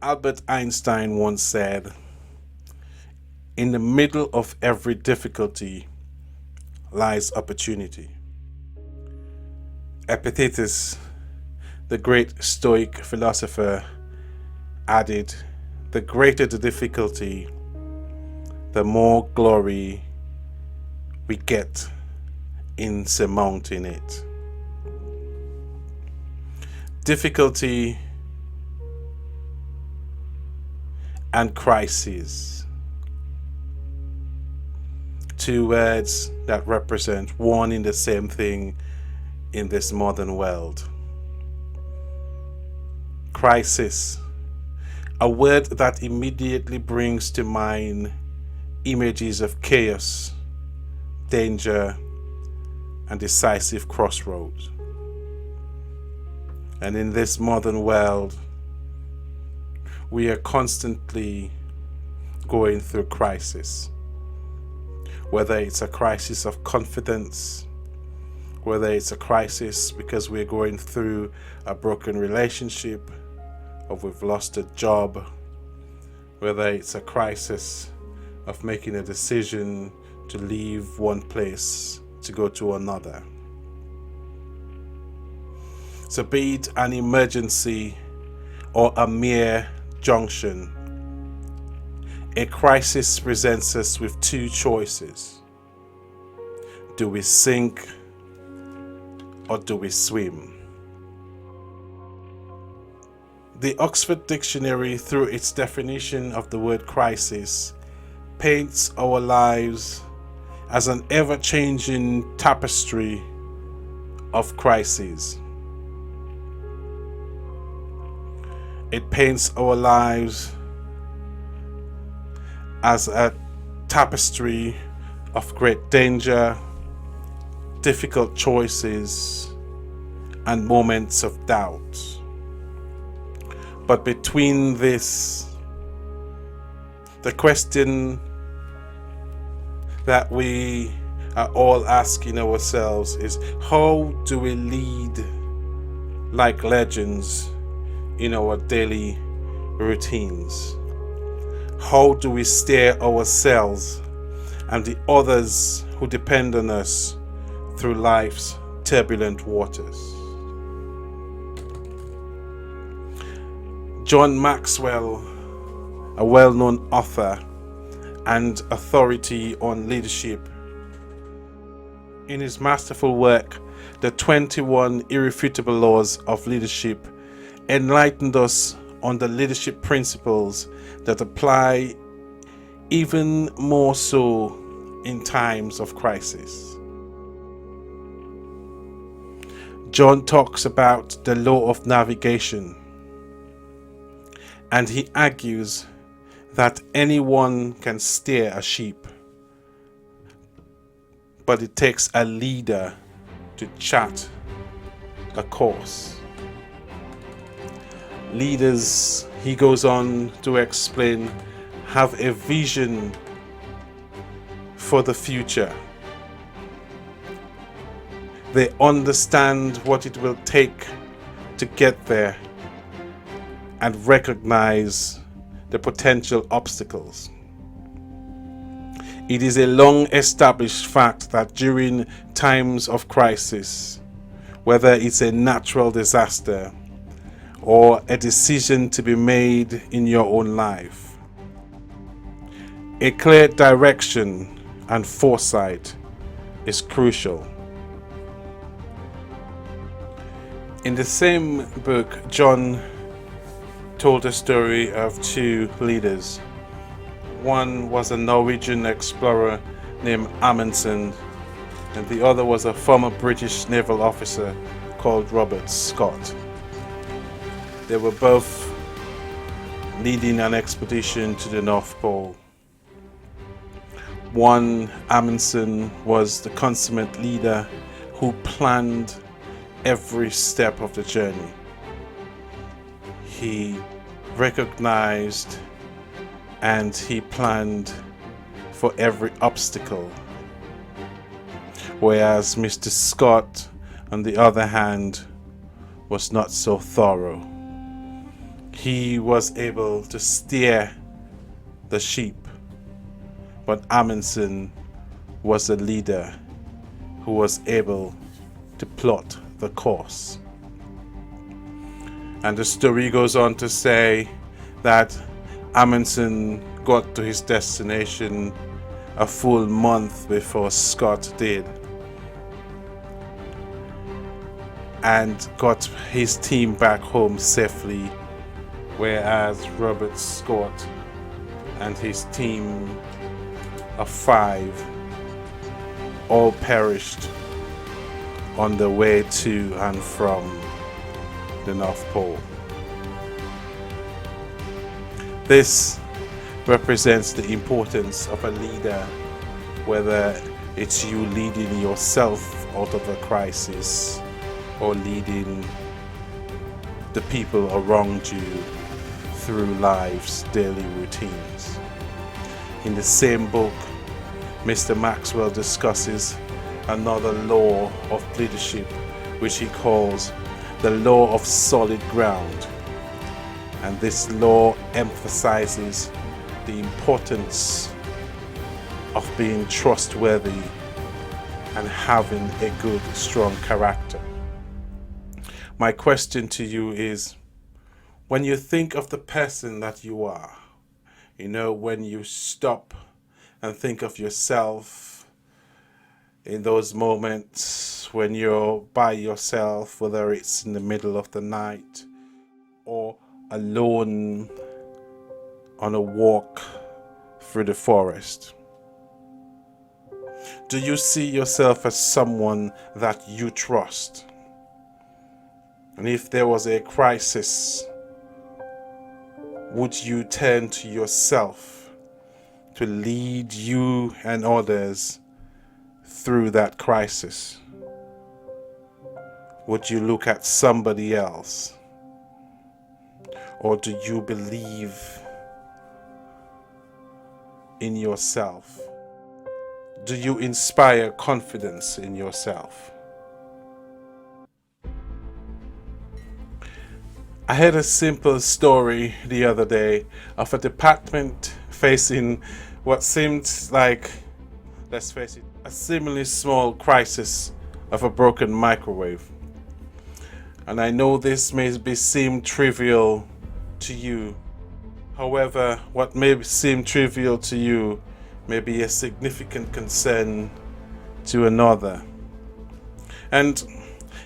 Albert Einstein once said, "In the middle of every difficulty lies opportunity." Epictetus, the great Stoic philosopher, added, "The greater the difficulty, the more glory we get in surmounting it." Difficulty and crisis. Two words that represent one in the same thing in this modern world. Crisis, a word that immediately brings to mind images of chaos, danger, and decisive crossroads. And in this modern world, we are constantly going through crisis. Whether it's a crisis of confidence, whether it's a crisis because we're going through a broken relationship, or we've lost a job, whether it's a crisis of making a decision to leave one place to go to another. So be it an emergency or a mere junction, a crisis presents us with two choices. Do we sink or do we swim? The Oxford Dictionary, through its definition of the word crisis, paints our lives as an ever-changing tapestry of crises. It paints our lives as a tapestry of great danger, difficult choices, and moments of doubt. But between this, the question that we are all asking ourselves is, how do we lead like legends in our daily routines? How do we steer ourselves and the others who depend on us through life's turbulent waters? John Maxwell, a well-known author and authority on leadership, in his masterful work, The 21 Irrefutable Laws of Leadership, enlightened us on the leadership principles that apply even more so in times of crisis. John talks about the law of navigation, and he argues that anyone can steer a ship, but it takes a leader to chart a course. Leaders, he goes on to explain, have a vision for the future. They understand what it will take to get there and recognize the potential obstacles. It is a long established fact that during times of crisis, whether it's a natural disaster or a decision to be made in your own life, a clear direction and foresight is crucial. In the same book, John told a story of two leaders. One was a Norwegian explorer named Amundsen, and the other was a former British naval officer called Robert Scott. They were both leading an expedition to the North Pole. One, Amundsen, was the consummate leader who planned every step of the journey. He recognized and he planned for every obstacle. Whereas Mr. Scott, on the other hand, was not so thorough. He was able to steer the sheep, but Amundsen was a leader who was able to plot the course. And the story goes on to say that Amundsen got to his destination a full month before Scott did, and got his team back home safely, whereas Robert Scott and his team of 5 all perished on the way to and from the North Pole. This represents the importance of a leader, whether it's you leading yourself out of a crisis or leading the people around you through life's daily routines. In the same book, Mr. Maxwell discusses another law of leadership, which he calls the law of solid ground. And this law emphasizes the importance of being trustworthy and having a good, strong character. My question to you is, when you think of the person that you are, when you stop and think of yourself in those moments when you're by yourself, whether it's in the middle of the night or alone on a walk through the forest, do you see yourself as someone that you trust? And if there was a crisis, would you turn to yourself to lead you and others through that crisis? Would you look at somebody else? Or do you believe in yourself? Do you inspire confidence in yourself? I heard a simple story the other day of a department facing what seemed like, let's face it, a seemingly small crisis of a broken microwave. And I know this may seem trivial to you. However, what may seem trivial to you may be a significant concern to another. And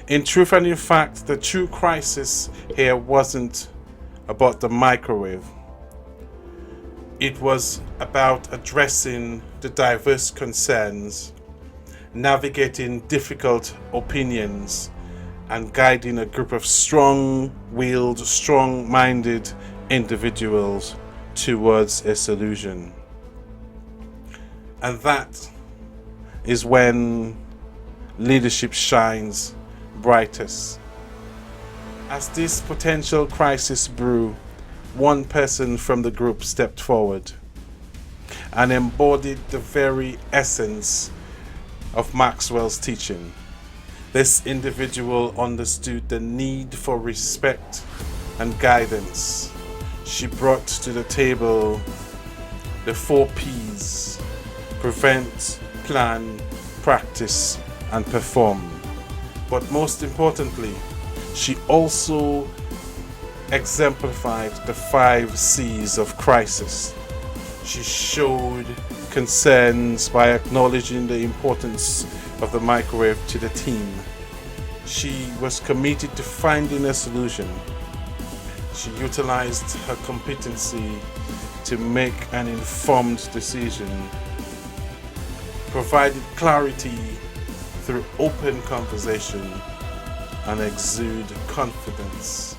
in truth and in fact, the true crisis here wasn't about the microwave. It was about addressing the diverse concerns, navigating difficult opinions, and guiding a group of strong-willed, strong-minded individuals towards a solution. And that is when leadership shines brightest. As this potential crisis brew, one person from the group stepped forward and embodied the very essence of Maxwell's teaching. This individual understood the need for respect and guidance. She brought to the table the 4 P's: prevent, plan, practice, and perform. But most importantly, she also exemplified the 5 C's of crisis. She showed concerns by acknowledging the importance of the microwave to the team. She was committed to finding a solution. She utilized her competency to make an informed decision, provided clarity through open conversation, and exude confidence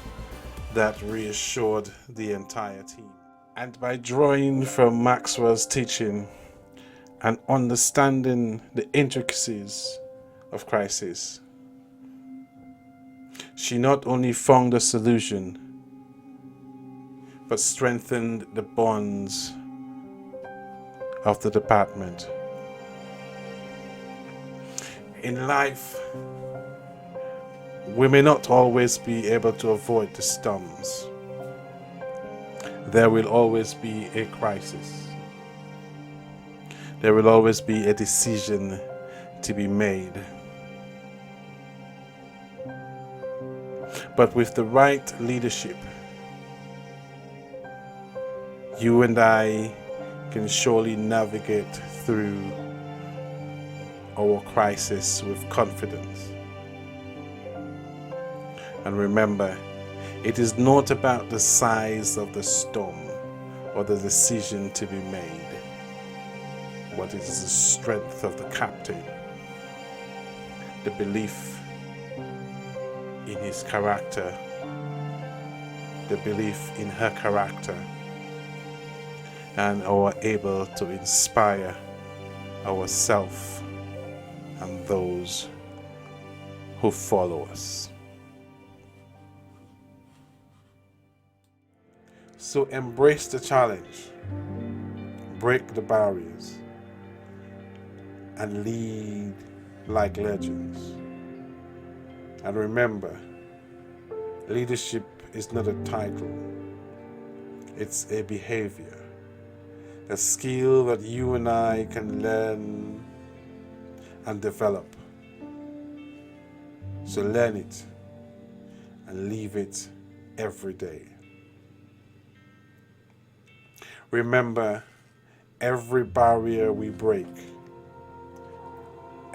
that reassured the entire team. And by drawing from Maxwell's teaching and understanding the intricacies of crisis, she not only found a solution, but strengthened the bonds of the department. In life, we may not always be able to avoid the storms, there will always be a crisis. There will always be a decision to be made. But with the right leadership, you and I can surely navigate through our crisis with confidence. And remember, it is not about the size of the storm or the decision to be made, but it is the strength of the captain, the belief in his character, the belief in her character, and are able to inspire ourselves and those who follow us. So embrace the challenge, break the barriers, and lead like legends. And remember, leadership is not a title, it's a behavior, a skill that you and I can learn and develop. So learn it and live it every day. Remember, every barrier we break,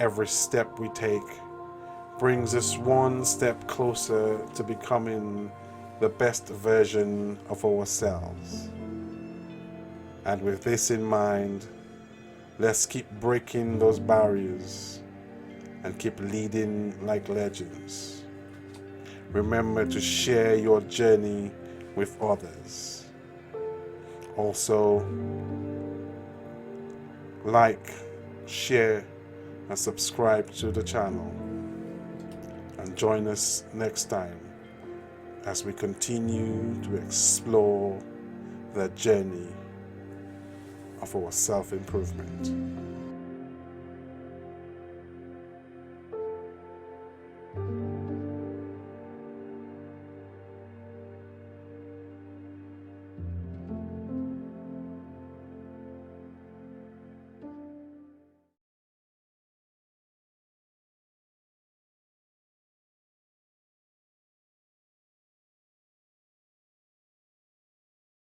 every step we take, brings us one step closer to becoming the best version of ourselves. And with this in mind, let's keep breaking those barriers and keep leading like legends. Remember to share your journey with others. Also, like, share, and subscribe to the channel. And join us next time as we continue to explore the journey of our self-improvement.